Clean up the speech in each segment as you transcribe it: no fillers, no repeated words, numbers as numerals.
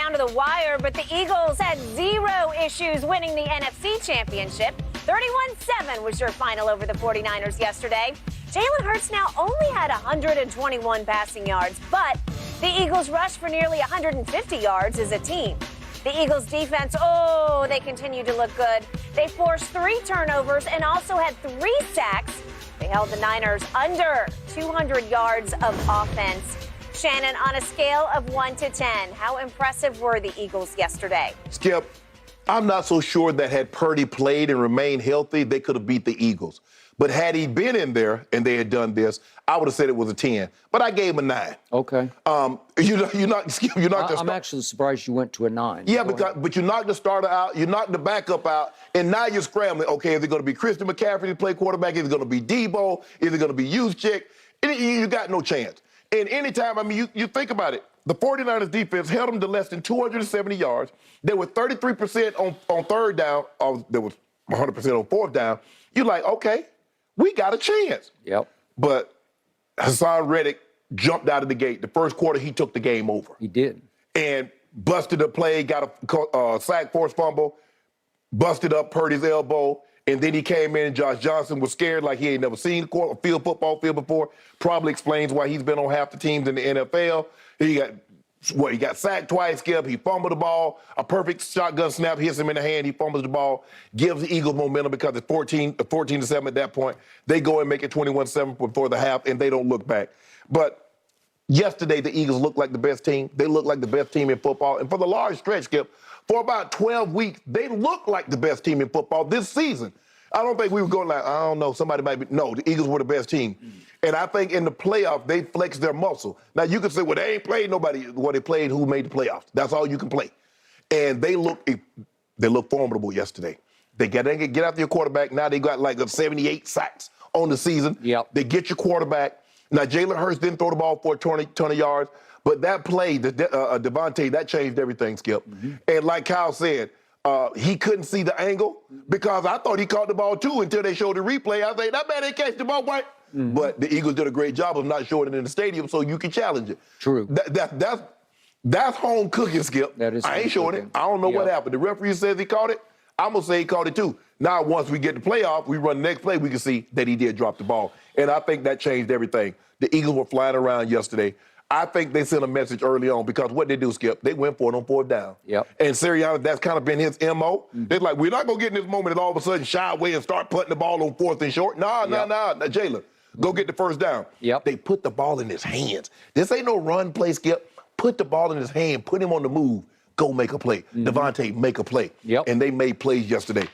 down to the wire, but the Eagles had 0 issues winning the NFC Championship. 31-7 was your final over the 49ers yesterday. Jalen Hurts now only had 121 passing yards, but the Eagles rushed for nearly 150 yards as a team. The Eagles defense, they continue to look good. They forced 3 turnovers and also had 3 sacks. They held the Niners under 200 yards of offense. Shannon, on a scale of 1 to 10, how impressive were the Eagles yesterday? Skip, I'm not so sure that had Purdy played and remained healthy, they could have beat the Eagles. But had he been in there and they had done this, I would have said it was a 10. But I gave him a 9. Okay. You're not. I'm actually surprised you went to a 9. Yeah, but you knocked the starter out, you knocked the backup out, and now you're scrambling. Okay, is it going to be Christian McCaffrey to play quarterback? Is it going to be Debo? Is it going to be Juszczyk? You got no chance. And anytime, you think about it, the 49ers defense held them to less than 270 yards. They were 33% on third down. There was 100% on fourth down. You're like, okay, we got a chance. Yep. But Hassan Reddick jumped out of the gate. The first quarter, he took the game over. He did. And busted a play, got a sack, forced fumble, busted up Purdy's elbow, and then he came in and Josh Johnson was scared like he ain't never seen a football field before. Probably explains why he's been on half the teams in the NFL. He got sacked twice, Skip. He fumbled the ball. A perfect shotgun snap hits him in the hand. He fumbles the ball, gives the Eagles momentum because it's 14-7 at that point. They go and make it 21-7 before the half, and they don't look back. But yesterday, the Eagles looked like the best team. They looked like the best team in football. And for the large stretch, Skip, for about 12 weeks, they looked like the best team in football this season. I don't think we were going like, I don't know, somebody might be. No, the Eagles were the best team. And I think in the playoffs, they flexed their muscle. Now, you can say, well, they ain't played nobody. Well, they played who made the playoffs. That's all you can play. And they look formidable yesterday. They get after your quarterback. Now they got like 78 sacks on the season. Yep. They get your quarterback. Now, Jalen Hurts didn't throw the ball for a ton of yards, but that play, Devontae, that changed everything, Skip. Mm-hmm. And like Kyle said, he couldn't see the angle because I thought he caught the ball too until they showed the replay. I was like, that man didn't catch the ball, right? Mm-hmm. But the Eagles did a great job of not showing it in the stadium so you can challenge it. True. That's home cooking, Skip. That is. I ain't showing it. I don't know what happened. The referee says he caught it. I'm going to say he caught it too. Now, once we get the playoff, we run the next play, we can see that he did drop the ball. And I think that changed everything. The Eagles were flying around yesterday. I think they sent a message early on because what they do, Skip, they went for it on fourth down. Yep. And Sirianni, that's kind of been his MO. Mm-hmm. They're like, we're not going to get in this moment and all of a sudden shy away and start putting the ball on fourth and short. Nah, Jalen, go get the first down. Yep. They put the ball in his hands. This ain't no run play, Skip. Put the ball in his hand, put him on the move, go make a play. Mm-hmm. Devontae, make a play. Yep. And they made plays yesterday.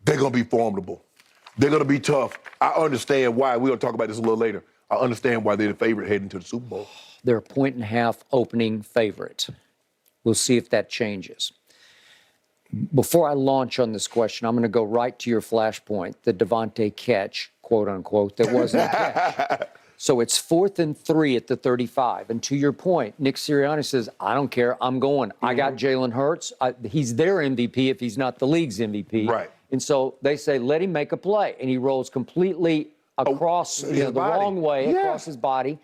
They're going to be formidable. They're going to be tough. I understand why. We're going to talk about this a little later. I understand why they're the favorite heading to the Super Bowl. They're a 1.5 opening favorite. We'll see if that changes. Before I launch on this question, I'm going to go right to your flashpoint, the Devontae catch, quote unquote, that wasn't a catch. So it's 4th and 3 at the 35. And to your point, Nick Sirianni says, I don't care, I'm going. Mm-hmm. I got Jalen Hurts. He's their MVP if he's not the league's MVP. Right. And so they say, let him make a play. And he rolls completely across the wrong way, across his body.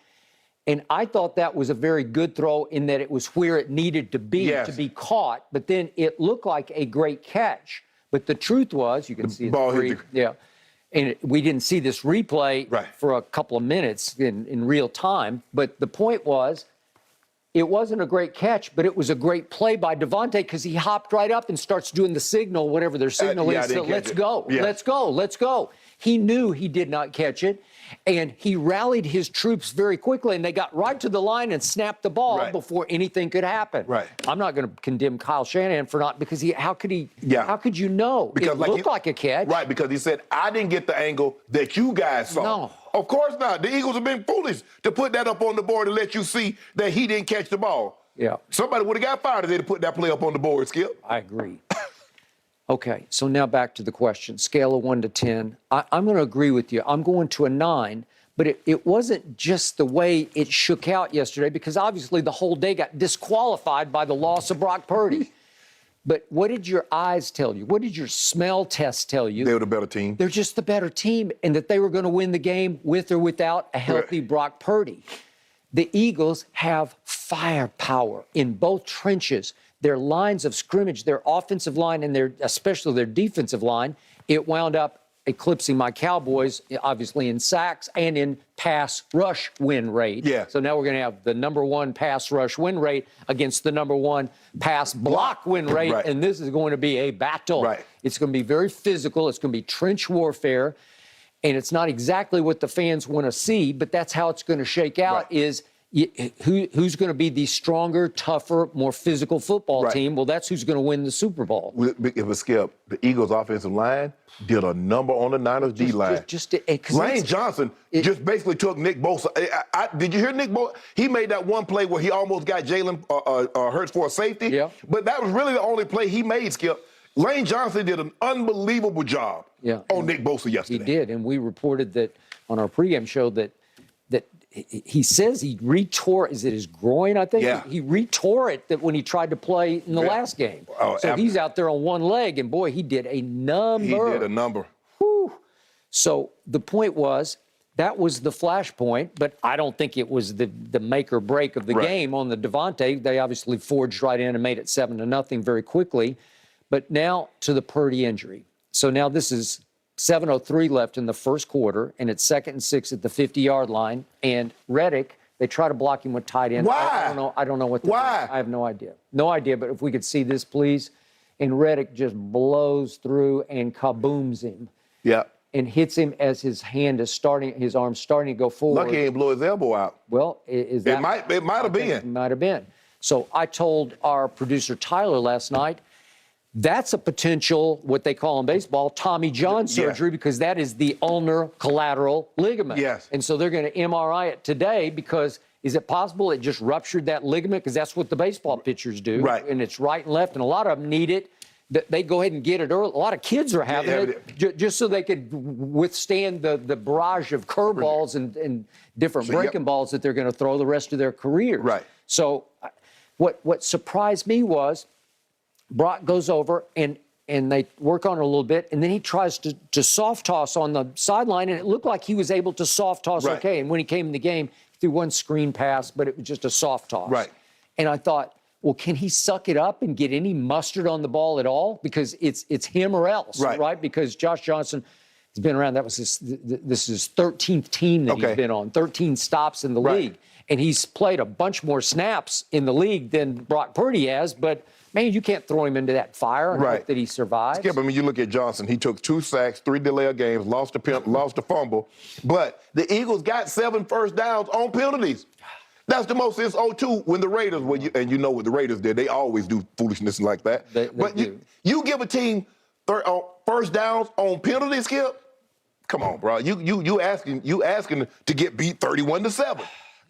And I thought that was a very good throw in that it was where it needed to be caught. But then it looked like a great catch. But the truth was, you can see it. And we didn't see this replay for a couple of minutes in real time. But the point was, it wasn't a great catch, but it was a great play by Devontae because he hopped right up and starts doing the signal, whatever their signal is. So let's go, let's go, let's go. He knew he did not catch it, and he rallied his troops very quickly, and they got right to the line and snapped the ball before anything could happen. Right. I'm not going to condemn Kyle Shannon for not, because how could you know? Because it looked like a catch. Right, because he said, I didn't get the angle that you guys saw. No. Of course not. The Eagles have been foolish to put that up on the board and let you see that he didn't catch the ball. Yeah. Somebody would have got fired if they'd put that play up on the board, Skip. I agree. Okay, so now back to the question. Scale of 1 to 10. I'm going to agree with you. I'm going to a 9, but it wasn't just the way it shook out yesterday, because obviously the whole day got disqualified by the loss of Brock Purdy. But what did your eyes tell you? What did your smell test tell you? They were the better team. They're just the better team, and that they were going to win the game with or without a healthy Brock Purdy. The Eagles have firepower in both trenches. their lines of scrimmage, their offensive line and especially their defensive line, it wound up eclipsing my Cowboys, obviously in sacks and in pass rush win rate. Yeah. So now we're going to have the #1 pass rush win rate against the #1 pass block win rate, Right. and this is going to be a battle. Right. It's going to be very physical. It's going to be trench warfare, and it's not exactly what the fans want to see, but that's how it's going to shake out. Right. Is who's going to be the stronger, tougher, more physical football Right. team? Well, that's who's going to win the Super Bowl. If it's Skip, the Eagles' offensive line did a number on the Niners D-line. Lane Johnson just basically took Nick Bosa. Did you hear Nick Bosa? He made that one play where he almost got Jalen Hurts for a safety. Yeah. But that was really the only play he made, Skip. Lane Johnson did an unbelievable job on Nick Bosa yesterday. He did, and we reported that on our pregame show that he says he retore, is it his groin, I think? Yeah. He retore it that when he tried to play in the last game. Oh, so he's out there on one leg, and boy, he did a number. He did a number. Whew. So the point was, that was the flashpoint, but I don't think it was the make or break of the game on the Devontae. They obviously forged right in and made it 7-0 very quickly. But now to the Purdy injury. So now this is 7:03 left in the first quarter, and it's 2nd and 6 at the 50-yard line. And Reddick, they try to block him with tight end. Why? I don't know what. Why? I have no idea. No idea. But if we could see this, please. And Reddick just blows through and kabooms him. Yeah. And hits him as his arm's starting to go forward. Lucky he ain't blow his elbow out. Well, is that? It might have been. It might have been. So I told our producer Tyler last night, that's a potential, what they call in baseball, Tommy John surgery, because that is the ulnar collateral ligament. Yes. And so they're going to MRI it today because is it possible it just ruptured that ligament? Because that's what the baseball pitchers do. Right. And it's right and left, and a lot of them need it. They go ahead and get it early. A lot of kids are having it just so they could withstand the barrage of curveballs and different breaking balls that they're going to throw the rest of their careers. Right. So what surprised me was Brock goes over and they work on it a little bit, and then he tries to soft toss on the sideline, and it looked like he was able to soft toss okay. And when he came in the game, he threw one screen pass, but it was just a soft toss. Right. And I thought, well, can he suck it up and get any mustard on the ball at all? Because it's him or else, right? Because Josh Johnson has been around. That was this is his 13th team that he's been on, 13 stops in the league. And he's played a bunch more snaps in the league than Brock Purdy has, but man, you can't throw him into that fire and hope that he survives. Skip, I mean, you look at Johnson. He took 2 sacks, 3 delay of games, lost a fumble. But the Eagles got 7 first downs on penalties. That's the most since 2002 when the Raiders were, and you know what the Raiders did. They always do foolishness like that. But you give a team first downs on penalties, Skip? Come on, bro. You asking to get beat 31-7.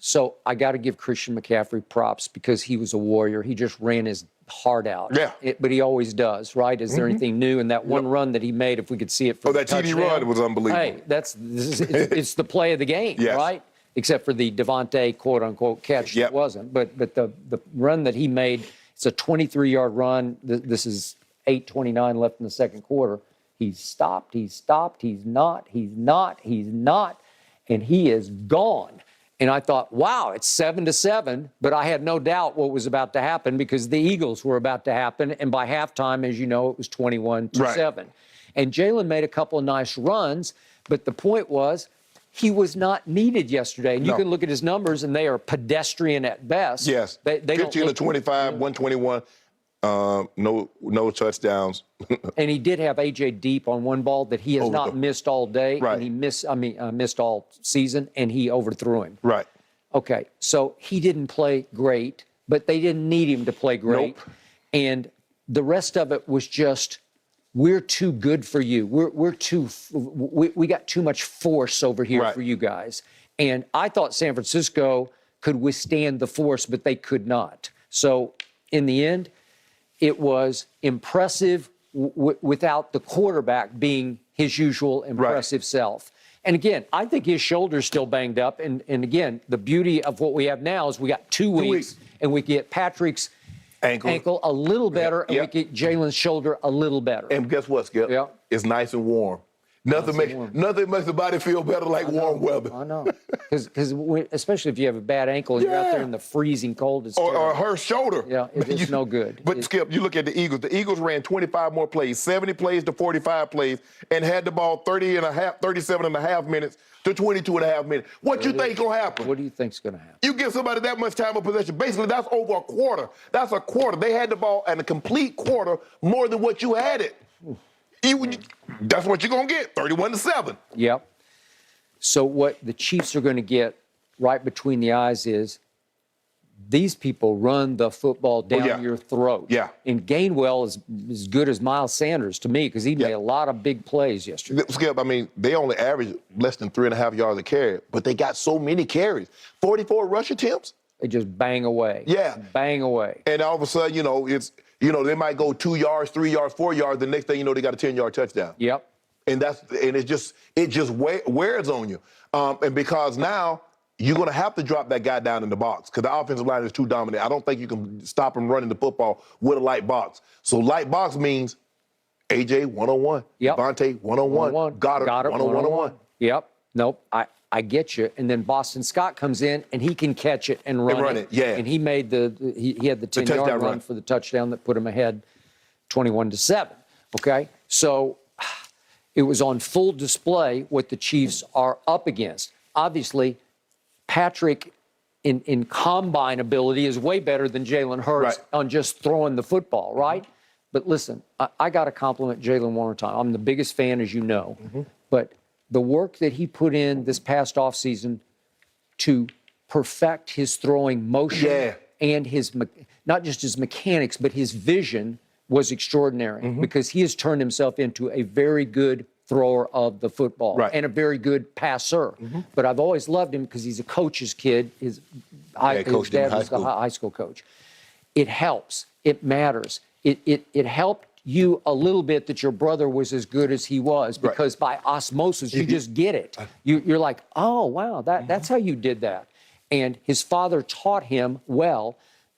So I got to give Christian McCaffrey props because he was a warrior. He just ran his heart out. Yeah. But he always does, right? Is there anything new in that one run that he made? If we could see it from that TD run was unbelievable. Hey, it's the play of the game, right? Except for the Devontae quote-unquote catch that wasn't. But the run that he made, it's a 23-yard run. This is 8:29 left in the second quarter. He's stopped, he's not, and he is gone. And I thought, wow, it's 7-7, but I had no doubt what was about to happen because the Eagles were about to happen. And by halftime, as you know, it was 21-7. And Jalen made a couple of nice runs, but the point was he was not needed yesterday. And you can look at his numbers, and they are pedestrian at best. Yes, they 15 to 25, 121. No touchdowns. And he did have A.J. Deep on one ball that he has not missed all day. Right. And he missed all season, and he overthrew him. Right. Okay, so he didn't play great, but they didn't need him to play great. Nope. And the rest of it was just, we're too good for you. We got too much force over here for you guys. And I thought San Francisco could withstand the force, but they could not. So in the end, it was impressive without the quarterback being his usual impressive self. And again, I think his shoulder's still banged up. And again, the beauty of what we have now is we got 2 weeks, and we get Patrick's ankle a little better, and we get Jalen's shoulder a little better. And guess what, Skip? It's nice and warm. Nothing makes the body feel better like warm weather. I know. Because especially if you have a bad ankle and you're out there in the freezing cold. It's or her shoulder. Yeah, it's no good. But Skip, you look at the Eagles. The Eagles ran 25 more plays, 70 plays to 45 plays, and had the ball 37 and a half minutes to 22 and a half minutes. What you think gonna happen? What do you think's gonna happen? You give somebody that much time of possession. Basically, that's over a quarter. That's a quarter. They had the ball and a complete quarter more than what you had it. That's what you're going to get, 31-7. Yep. So what the Chiefs are going to get right between the eyes is these people run the football down your throat. Yeah. And Gainwell is as good as Miles Sanders to me because he made a lot of big plays yesterday. Skip, I mean, they only averaged less than 3.5 yards a carry, but they got so many carries. 44 rush attempts. They just bang away. Yeah. Bang away. And all of a sudden, they might go 2 yards, 3 yards, 4 yards. The next thing you know, they got a 10-yard touchdown. Yep. And it just wears on you. And because now you're going to have to drop that guy down in the box because the offensive line is too dominant. I don't think you can stop him running the football with a light box. So light box means AJ one-on-one, Devontae one-on-one, Goddard one-on-one. Yep. Nope. I get you. And then Boston Scott comes in and he can catch it and run it. Yeah. And he made he had the 10-yard run for the touchdown that put him ahead 21-7. Okay? So it was on full display what the Chiefs are up against. Obviously, Patrick in combine ability is way better than Jalen Hurts on just throwing the football, right? But listen, I got to compliment Jalen one more time. I'm the biggest fan, as you know. But the work that he put in this past offseason to perfect his throwing motion and his not just his mechanics, but his vision was extraordinary because he has turned himself into a very good thrower of the football and a very good passer. But I've always loved him because he's a coach's kid. His dad was a high school coach. It helps. It matters. It helped you a little bit that your brother was as good as he was because by osmosis you just get it. You're like, oh wow, that's how you did that. And his father taught him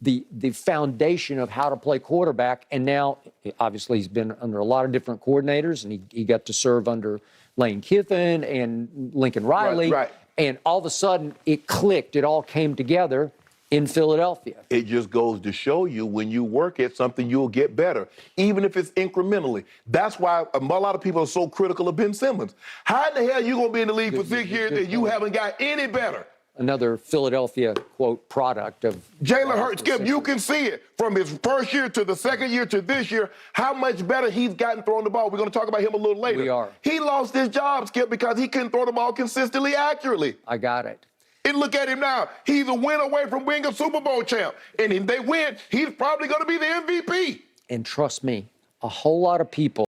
the foundation of how to play quarterback. And now obviously he's been under a lot of different coordinators and he got to serve under Lane Kiffin and Lincoln Riley. And all of a sudden it clicked. It all came together in Philadelphia. It just goes to show you when you work at something, you'll get better, even if it's incrementally. That's why a lot of people are so critical of Ben Simmons. How in the hell are you going to be in the league for 6 years and you haven't got any better? Another Philadelphia, quote, product of Jalen Hurts. Skip, you can see it from his first year to the second year to this year, how much better he's gotten throwing the ball. We're going to talk about him a little later. We are. He lost his job, Skip, because he couldn't throw the ball consistently accurately. I got it. And look at him now. He's a win away from being a Super Bowl champ. And if they win, he's probably going to be the MVP. And trust me, a whole lot of people